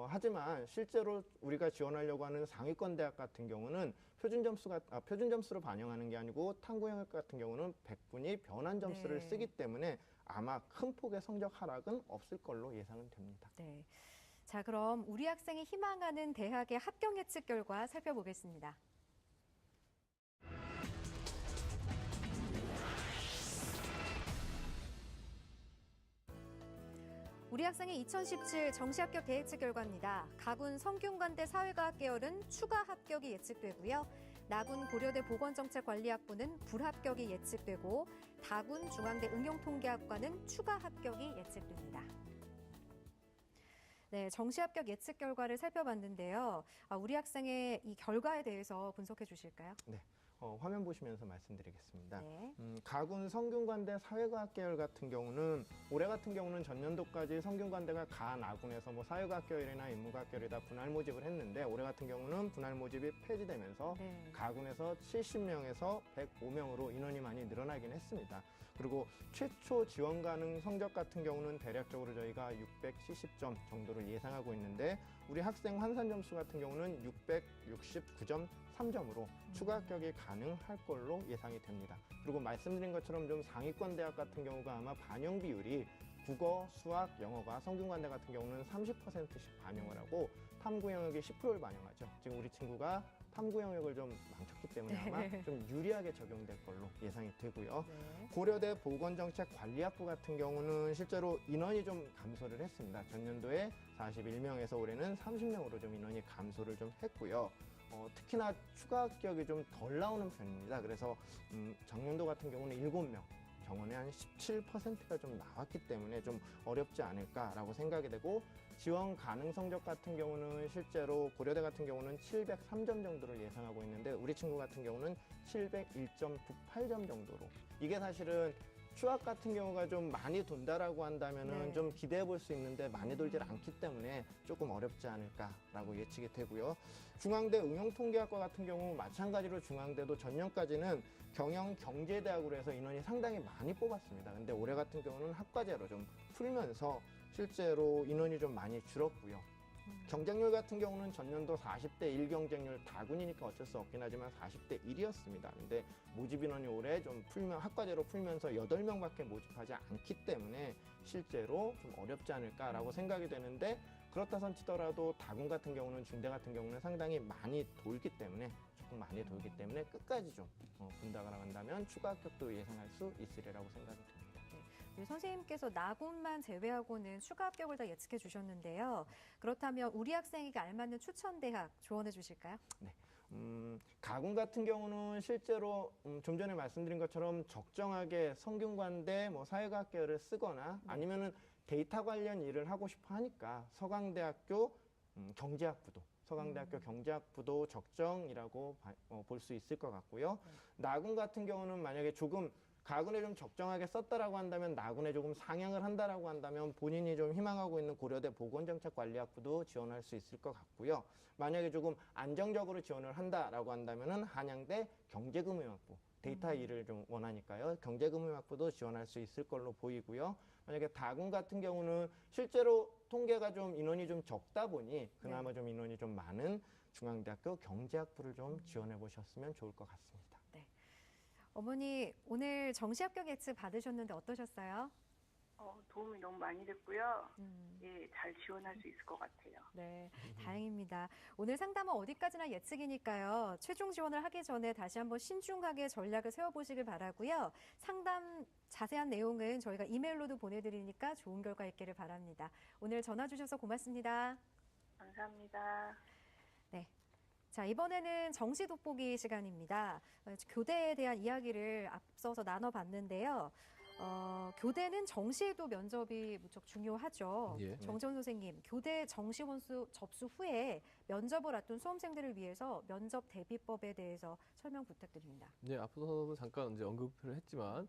하지만 실제로 우리가 지원하려고 하는 상위권 대학 같은 경우는 표준 점수로 반영하는 게 아니고 탐구 영역 같은 경우는 100분위 변환 점수를 쓰기 때문에 아마 큰 폭의 성적 하락은 없을 걸로 예상은 됩니다. 네. 자, 그럼 우리 학생이 희망하는 대학의 합격 예측 결과 살펴보겠습니다. 우리 학생의 2017 정시 합격 대예측 결과입니다. 가군 성균관대 사회과학 계열은 추가 합격이 예측되고요. 나군 고려대 보건정책관리학부는 불합격이 예측되고 다군 중앙대 응용통계학과는 추가 합격이 예측됩니다. 네, 정시 합격 예측 결과를 살펴봤는데요. 우리 학생의 이 결과에 대해서 분석해 주실까요? 네. 화면 보시면서 말씀드리겠습니다. 네. 가군 성균관대 사회과학 계열 같은 경우는 올해 같은 경우는 전년도까지 성균관대가 가 나군에서 뭐 사회과학 계열이나 인문과학 계열이 다 분할 모집을 했는데 올해 같은 경우는 분할 모집이 폐지되면서 가군에서 70명에서 105명으로 인원이 많이 늘어나긴 했습니다. 그리고 최초 지원 가능 성적 같은 경우는 대략적으로 저희가 670점 정도를 예상하고 있는데 우리 학생 환산 점수 같은 경우는 669.3점으로 추가 합격이 가능할 걸로 예상이 됩니다. 그리고 말씀드린 것처럼 좀 상위권 대학 같은 경우가 아마 반영 비율이 국어, 수학, 영어가 성균관대 같은 경우는 30%씩 반영을 하고 탐구 영역이 10%를 반영하죠. 지금 우리 친구가 탐구 영역을 좀 망쳤기 때문에 아마 좀 유리하게 적용될 걸로 예상이 되고요. 고려대 보건정책관리학부 같은 경우는 실제로 인원이 좀 감소를 했습니다. 전년도에 41명에서 올해는 30명으로 좀 인원이 감소를 좀 했고요. 특히나 추가 합격이 좀 덜 나오는 편입니다. 그래서 작년도 같은 경우는 7명, 정원의 한 17%가 좀 나왔기 때문에 좀 어렵지 않을까라고 생각이 되고 지원 가능 성적 같은 경우는 실제로 고려대 같은 경우는 703점 정도를 예상하고 있는데 우리 친구 같은 경우는 701.98점 정도로 이게 사실은 추학 같은 경우가 좀 많이 돈다라고 한다면은 좀 기대해 볼 수 있는데 많이 돌질 않기 때문에 조금 어렵지 않을까라고 예측이 되고요. 중앙대 응용통계학과 같은 경우 마찬가지로 중앙대도 전년까지는 경영경제대학으로 해서 인원이 상당히 많이 뽑았습니다. 근데 올해 같은 경우는 학과제로 좀 풀면서 실제로 인원이 좀 많이 줄었고요. 경쟁률 같은 경우는 전년도 40대 1 경쟁률 다군이니까 어쩔 수 없긴 하지만 40대 1이었습니다. 근데 모집 인원이 올해 좀 학과제로 풀면서 8명밖에 모집하지 않기 때문에 실제로 좀 어렵지 않을까라고 생각이 되는데 그렇다 손치더라도 다군 같은 경우는 중대 같은 경우는 상당히 많이 돌기 때문에 조금 많이 돌기 때문에 끝까지 좀 본다고 한다면 추가 합격도 예상할 수 있으리라고 생각이 듭니다. 우리 선생님께서 나군만 제외하고는 추가 합격을 다 예측해 주셨는데요. 그렇다면 우리 학생에게 알맞는 추천 대학 조언해 주실까요? 네. 가군 같은 경우는 실제로 좀 전에 말씀드린 것처럼 적정하게 성균관대 뭐 사회과학 계열을 쓰거나 아니면은 데이터 관련 일을 하고 싶어 하니까 서강대학교 경제학부도 서강대학교 경제학부도 적정이라고 볼 수 있을 것 같고요. 나군 같은 경우는 만약에 조금 가군에 좀 적정하게 썼다라고 한다면 나군에 조금 상향을 한다라고 한다면 본인이 좀 희망하고 있는 고려대 보건정책관리학부도 지원할 수 있을 것 같고요. 만약에 조금 안정적으로 지원을 한다라고 한다면은 한양대 경제금융학부 데이터 일을 좀 원하니까요. 경제금융학부도 지원할 수 있을 걸로 보이고요. 만약에 다군 같은 경우는 실제로 통계가 좀 인원이 좀 적다 보니 그나마 좀 인원이 좀 많은 중앙대학교 경제학부를 좀 지원해 보셨으면 좋을 것 같습니다. 네. 어머니 오늘 정시 합격 예측 받으셨는데 어떠셨어요? 도움이 너무 많이 됐고요. 예, 잘 지원할 수 있을 것 같아요. 네, 다행입니다. 오늘 상담은 어디까지나 예측이니까요. 최종 지원을 하기 전에 다시 한번 신중하게 전략을 세워보시길 바라고요. 상담 자세한 내용은 저희가 이메일로도 보내드리니까 좋은 결과 있기를 바랍니다. 오늘 전화 주셔서 고맙습니다. 감사합니다. 네. 자, 이번에는 정시 돋보기 시간입니다. 교대에 대한 이야기를 앞서서 나눠봤는데요. 교대는 정시에도 면접이 무척 중요하죠. 예. 정재훈 선생님, 교대 정시 원수 접수 후에 면접을 앞둔 수험생들을 위해서 면접 대비법에 대해서 설명 부탁드립니다. 네, 앞서도 잠깐 이제 언급을 했지만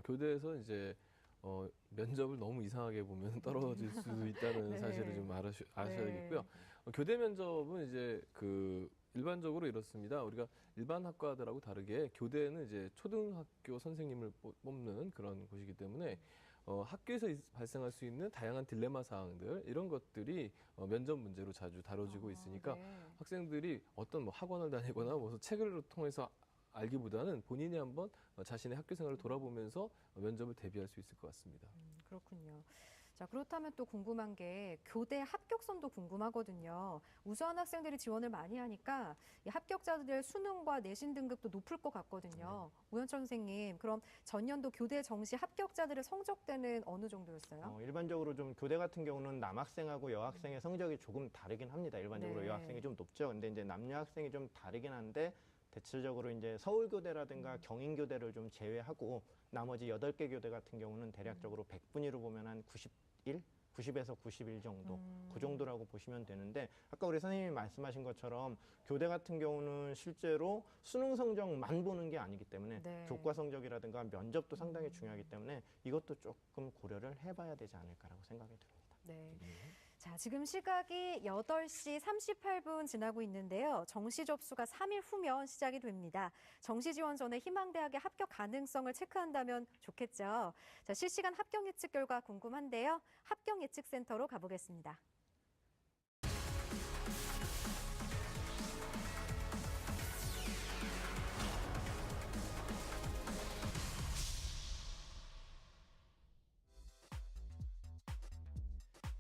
교대에서 이제 면접을 너무 이상하게 보면 떨어질 수 있다는 네. 사실을 좀 아셔야 네. 되겠고요. 교대 면접은 이제 일반적으로 이렇습니다. 우리가 일반 학과들하고 다르게 교대는 이제 초등학교 선생님을 뽑는 그런 곳이기 때문에 학교에서 발생할 수 있는 다양한 딜레마 사항들 이런 것들이 면접 문제로 자주 다뤄지고 있으니까 네. 학생들이 어떤 뭐 학원을 다니거나 무슨 책을 통해서 알기보다는 본인이 한번 자신의 학교 생활을 돌아보면서 면접을 대비할 수 있을 것 같습니다. 그렇군요. 자, 그렇다면 또 궁금한 게 교대 합격선도 궁금하거든요. 우수한 학생들이 지원을 많이 하니까 이 합격자들 수능과 내신 등급도 높을 것 같거든요. 우현철 선생님, 그럼 전년도 교대 정시 합격자들의 성적대는 어느 정도였어요? 일반적으로 좀 교대 같은 경우는 남학생하고 여학생의 성적이 조금 다르긴 합니다. 일반적으로 네. 여학생이 좀 높죠. 근데 이제 남녀 학생이 좀 다르긴 한데 대체적으로 이제 서울교대라든가 경인교대를 좀 제외하고 나머지 8개 교대 같은 경우는 대략적으로 100분위로 보면 한 91, 90에서 91 정도, 그 정도라고 보시면 되는데 아까 우리 선생님이 말씀하신 것처럼 교대 같은 경우는 실제로 수능 성적만 보는 게 아니기 때문에 네. 교과 성적이라든가 면접도 상당히 중요하기 때문에 이것도 조금 고려를 해봐야 되지 않을까라고 생각이 듭니다. 네. 자, 지금 시각이 8시 38분 지나고 있는데요. 정시 접수가 3일 후면 시작이 됩니다. 정시 지원 전에 희망대학의 합격 가능성을 체크한다면 좋겠죠. 자, 실시간 합격 예측 결과 궁금한데요. 합격 예측 센터로 가보겠습니다.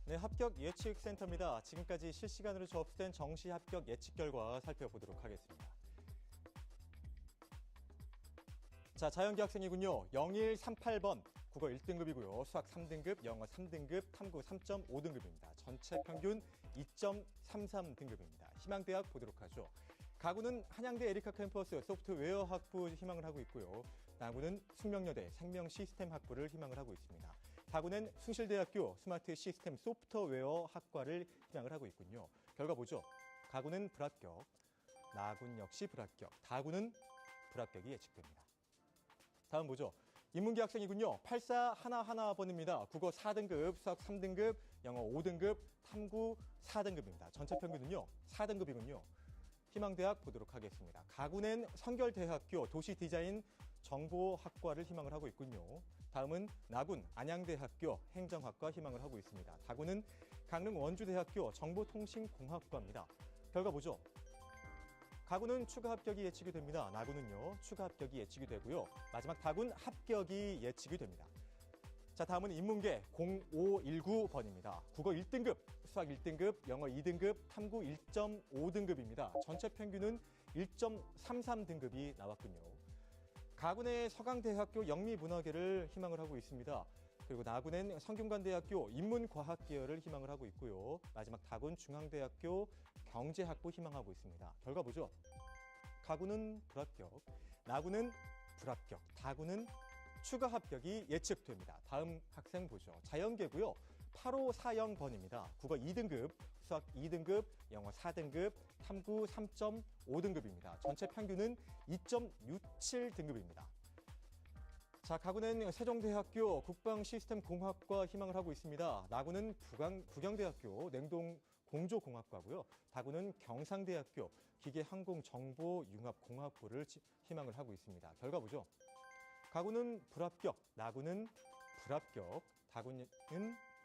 네, 합격 예측 센터입니다. 지금까지 실시간으로 접수된 정시 합격 예측 결과 살펴보도록 하겠습니다. 자, 자연계 학생이군요. 0138번, 국어 1등급이고요. 수학 3등급, 영어 3등급, 탐구 3.5등급입니다. 전체 평균 2.33등급입니다. 희망대학 보도록 하죠. 가구는 한양대 에리카 캠퍼스 소프트웨어 학부 희망을 하고 있고요. 나구는 숙명여대 생명시스템 학부를 희망을 하고 있습니다. 다구는 숭실대학교 스마트 시스템 소프트웨어 학과를 희망을 하고 있군요. 결과 보죠. 가구는 불합격, 나군 역시 불합격, 다구는 불합격이 예측됩니다. 다음 보죠. 인문계 학생이군요. 8411번입니다. 국어 4등급, 수학 3등급, 영어 5등급, 탐구 4등급입니다. 전체 평균은요, 4등급이군요. 희망대학 보도록 하겠습니다. 가구는 성결대학교 도시디자인 정보학과를 희망을 하고 있군요. 다음은 나군 안양대학교 행정학과 희망을 하고 있습니다. 다구는 강릉 원주대학교 정보통신공학과입니다. 결과 보죠. 가구는 추가 합격이 예측이 됩니다. 나구는요, 추가 합격이 예측이 되고요. 마지막 다군 합격이 예측이 됩니다. 자, 다음은 인문계 0519번입니다. 국어 1등급, 수학 1등급, 영어 2등급, 탐구 1.5등급입니다. 전체 평균은 1.33등급이 나왔군요. 가군의 서강대학교 영미문화계를 희망을 하고 있습니다. 그리고 나군은 성균관대학교 인문과학 계열을 희망을 하고 있고요. 마지막 다군 중앙대학교 경제학부 희망하고 있습니다. 결과 보죠. 가구는 불합격, 나구는 불합격, 다구는 추가 합격이 예측됩니다. 다음 학생 보죠. 자연계고요. 8540번입니다. 국어 2등급, 수학 2등급, 영어 4등급, 탐구 3.5등급입니다. 전체 평균은 2.67등급입니다. 자, 가구는 세종대학교 국방시스템공학과 희망을 하고 있습니다. 나구는 부경대학교 냉동공조공학과고요. 다구는 경상대학교 기계항공정보융합공학부를 희망을 하고 있습니다. 결과 보죠. 가구는 불합격, 나구는 불합격, 다구는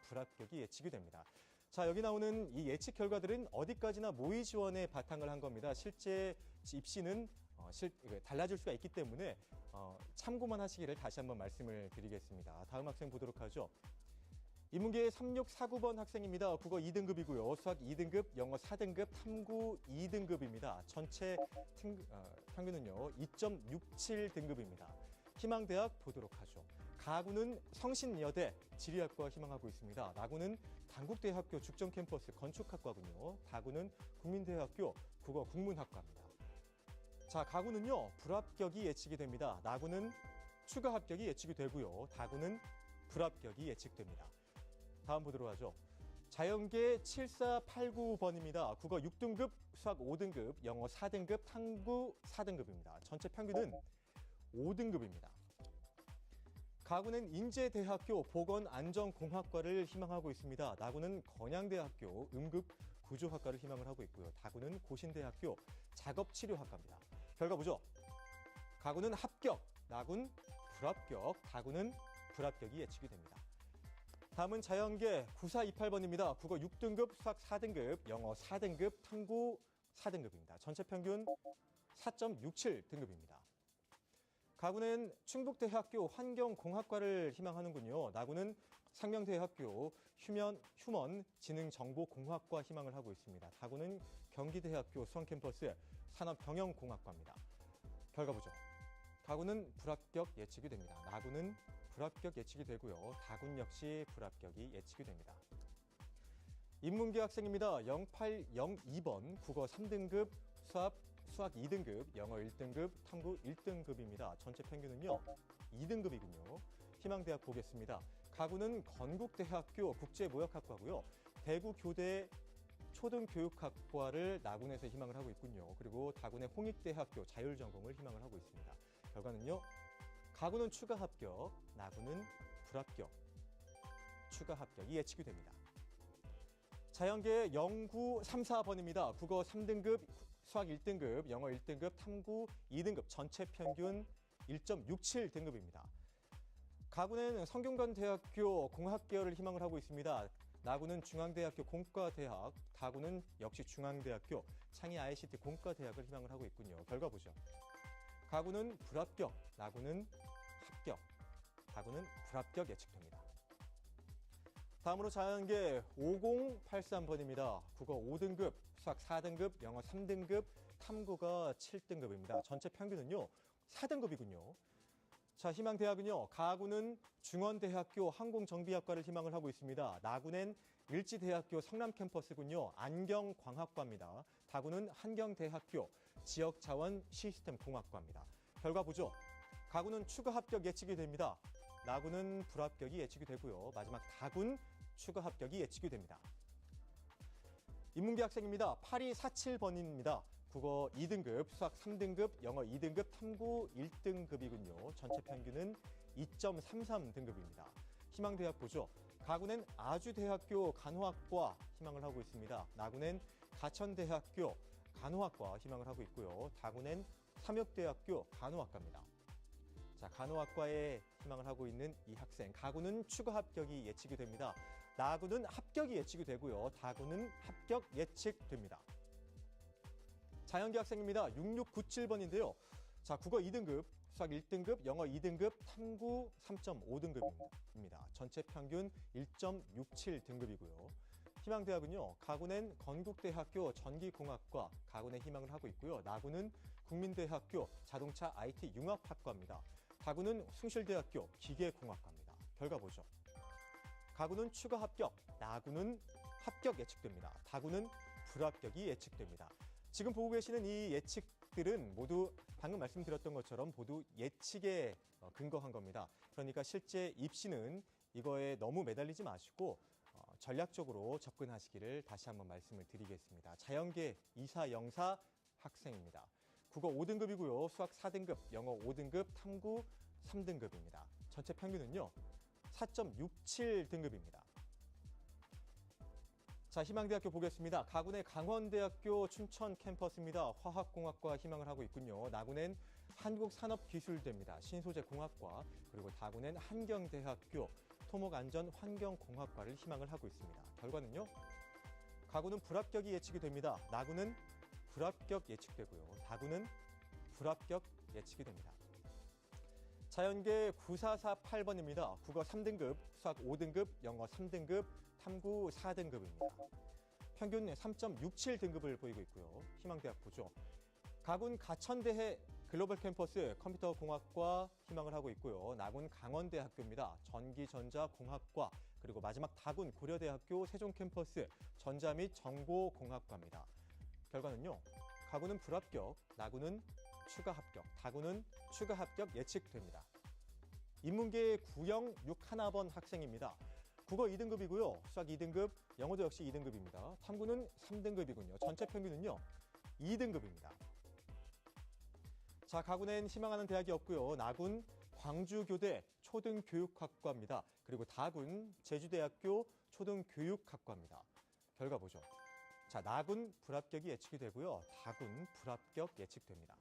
불합격이 예측이 됩니다. 자, 여기 나오는 이 예측 결과들은 어디까지나 모의 지원에 바탕을 한 겁니다. 실제 입시는 달라질 수가 있기 때문에 참고만 하시기를 다시 한번 말씀을 드리겠습니다. 다음 학생 보도록 하죠. 인문계 3649번 학생입니다. 국어 2등급이고요. 수학 2등급, 영어 4등급, 탐구 2등급입니다. 전체 평균은요 2.67등급입니다. 희망대학 보도록 하죠. 가구는 성신여대 지리학과 희망하고 있습니다. 나구는 단국대학교 죽전캠퍼스 건축학과군요. 다구는 국민대학교 국어국문학과입니다. 자, 가구는요 불합격이 예측이 됩니다. 나구는 추가 합격이 예측이 되고요. 다구는 불합격이 예측됩니다. 다음 보도록 하죠. 자연계 7489번입니다. 국어 6등급, 수학 5등급, 영어 4등급, 탐구 4등급입니다. 전체 평균은 5등급입니다. 가구는 인제대학교 보건안전공학과를 희망하고 있습니다. 나구는 건양대학교 응급구조학과를 희망을 하고 있고요. 다구는 고신대학교 작업치료학과입니다. 결과 보죠. 가구는 합격, 나군 불합격, 다구는 불합격이 예측이 됩니다. 다음은 자연계 9428번입니다. 국어 6등급, 수학 4등급, 영어 4등급, 탐구 4등급입니다. 전체 평균 4.67등급입니다. 가구는 충북대학교 환경공학과를 희망하는군요. 나구는 상명대학교 휴먼지능정보공학과 희망을 하고 있습니다. 다구는 경기대학교 수원캠퍼스 산업경영공학과입니다. 결과 보죠. 가구는 불합격 예측이 됩니다. 나구는 불합격 예측이 되고요. 다군 역시 불합격이 예측이 됩니다. 인문계 학생입니다. 0802번 국어 3등급, 수학 2등급, 영어 1등급, 탐구 1등급입니다. 전체 평균은요 2등급이군요. 희망대학 보겠습니다. 가구는 건국대학교 국제무역학과고요. 대구교대 초등교육학과를 나군에서 희망을 하고 있군요. 그리고 다군의 홍익대학교 자율전공을 희망을 하고 있습니다. 결과는요. 가구는 추가 합격, 나구는 불합격, 추가 합격이 예측이 됩니다. 자연계 0934번입니다. 국어 3등급, 수학 1등급, 영어 1등급, 탐구 2등급, 전체 평균 1.67등급입니다. 가구는 성균관대학교 공학계열을 희망을 하고 있습니다. 나구는 중앙대학교 공과대학, 다구는 역시 중앙대학교 창의 ICT 공과대학을 희망을 하고 있군요. 결과 보죠. 가구는 불합격, 나구는 합격, 다구는 불합격 예측됩니다. 다음으로 자연계 5083번입니다. 국어 5등급, 수학 4등급, 영어 3등급, 탐구가 7등급입니다. 전체 평균은요 4등급이군요. 자, 희망대학은요. 가구는 중원대학교 항공정비학과를 희망을 하고 있습니다. 나구는 일지대학교 성남캠퍼스군요. 안경광학과입니다. 다구는 한경대학교 지역자원시스템공학과입니다. 결과 보죠. 가구는 추가 합격 예측이 됩니다. 나구는 불합격이 예측이 되고요. 마지막 다군 추가 합격이 예측이 됩니다. 인문계 학생입니다. 8247번입니다. 국어 2등급, 수학 3등급, 영어 2등급, 탐구 1등급이군요. 전체 평균은 2.33등급입니다. 희망대학 보죠. 가구는 아주대학교 간호학과 희망을 하고 있습니다. 나구는 가천대학교 간호학과 희망을 하고 있고요. 다구는 삼육대학교 간호학과입니다. 자, 간호학과에 희망을 하고 있는 이 학생, 가구는 추가 합격이 예측이 됩니다. 나구는 합격이 예측이 되고요. 다구는 합격 예측됩니다. 자연계 학생입니다. 6697번인데요. 자, 국어 2등급, 수학 1등급, 영어 2등급, 탐구 3.5등급입니다. 전체 평균 1.67등급이고요. 희망대학은요. 가구는 건국대학교 전기공학과, 가구는 희망을 하고 있고요. 나구는 국민대학교 자동차 IT 융합학과입니다. 다구는 숭실대학교 기계공학과입니다. 결과 보죠. 가구는 추가 합격, 나구는 합격 예측됩니다. 다구는 불합격이 예측됩니다. 지금 보고 계시는 이 예측 예측들은 모두 방금 말씀드렸던 것처럼 모두 예측에 근거한 겁니다. 그러니까 실제 입시는 이거에 너무 매달리지 마시고 전략적으로 접근하시기를 다시 한번 말씀을 드리겠습니다. 자연계 2404 학생입니다. 국어 5등급이고요. 수학 4등급, 영어 5등급, 탐구 3등급입니다. 전체 평균은요. 4.67등급입니다. 자, 희망대학교 보겠습니다. 가군의 강원대학교 춘천 캠퍼스입니다. 화학공학과 희망을 하고 있군요. 나군엔 한국산업기술대입니다. 신소재공학과, 그리고 다군엔 한경대학교 토목안전환경공학과를 희망을 하고 있습니다. 결과는요. 가군은 불합격이 예측이 됩니다. 나군은 불합격 예측되고요. 다군은 불합격 예측이 됩니다. 자연계 9448번입니다. 국어 3등급, 수학 5등급, 영어 3등급, 탐구 4등급입니다. 평균 3.67등급을 보이고 있고요. 희망대학 보죠. 가군 가천대해 글로벌 캠퍼스 컴퓨터공학과 희망을 하고 있고요. 나군 강원대학교입니다. 전기전자공학과, 그리고 마지막 다군 고려대학교 세종캠퍼스 전자 및 정보공학과입니다. 결과는요. 가군은 불합격, 나군은 추가 합격, 다군은 추가 합격 예측됩니다. 인문계 9061번 학생입니다. 국어 2등급이고요. 수학 2등급, 영어도 역시 2등급입니다. 탐구는 3등급이군요. 전체 평균은요. 2등급입니다. 자, 가군엔 희망하는 대학이 없고요. 나군 광주교대 초등교육학과입니다. 그리고 다군 제주대학교 초등교육학과입니다. 결과 보죠. 자, 나군 불합격이 예측이 되고요. 다군 불합격 예측됩니다.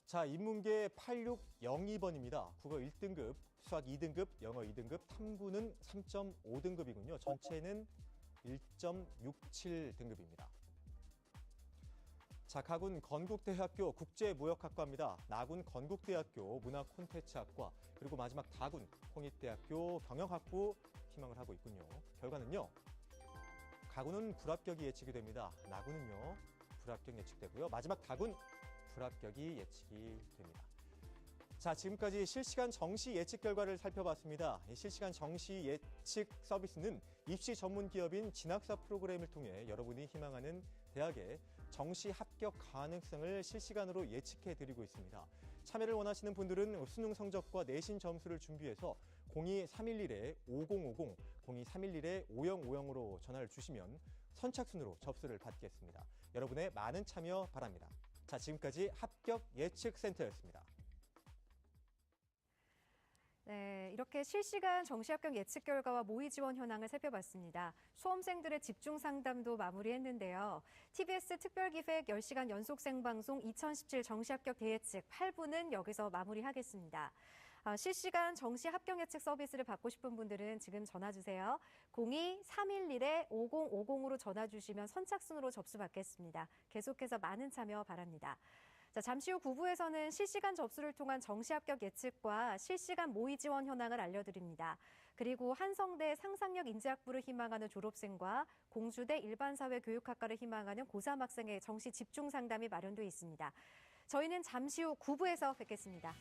자, 인문계 8602번입니다. 국어 1등급, 수학 2등급, 영어 2등급, 탐구는 3.5등급이군요. 전체는 1.67등급입니다. 자, 가군 건국대학교 국제무역학과입니다. 나군 건국대학교 문화콘텐츠학과, 그리고 마지막 다군 홍익대학교 경영학부 희망을 하고 있군요. 결과는요. 가군은 불합격이 예측이 됩니다. 나군은요. 불합격 예측되고요. 마지막 다군 불합격이 예측이 됩니다. 자, 지금까지 실시간 정시 예측 결과를 살펴봤습니다. 이 실시간 정시 예측 서비스는 입시 전문 기업인 진학사 프로그램을 통해 여러분이 희망하는 대학의 정시 합격 가능성을 실시간으로 예측해 드리고 있습니다. 참여를 원하시는 분들은 수능 성적과 내신 점수를 준비해서 02311-5050, 02311-5050으로 전화를 주시면 선착순으로 접수를 받겠습니다. 여러분의 많은 참여 바랍니다. 자, 지금까지 합격 예측센터였습니다. 네, 이렇게 실시간 정시 합격 예측 결과와 모의 지원 현황을 살펴봤습니다. 수험생들의 집중 상담도 마무리했는데요. TBS 특별기획 10시간 연속 생방송 2017 정시 합격 대예측 8부는 여기서 마무리하겠습니다. 실시간 정시 합격 예측 서비스를 받고 싶은 분들은 지금 전화 주세요. 02-311-5050으로 전화 주시면 선착순으로 접수받겠습니다. 계속해서 많은 참여 바랍니다. 자, 잠시 후 9부에서는 실시간 접수를 통한 정시 합격 예측과 실시간 모의 지원 현황을 알려드립니다. 그리고 한성대 상상력 인재학부를 희망하는 졸업생과 공주대 일반사회교육학과를 희망하는 고3 학생의 정시 집중 상담이 마련돼 있습니다. 저희는 잠시 후 9부에서 뵙겠습니다.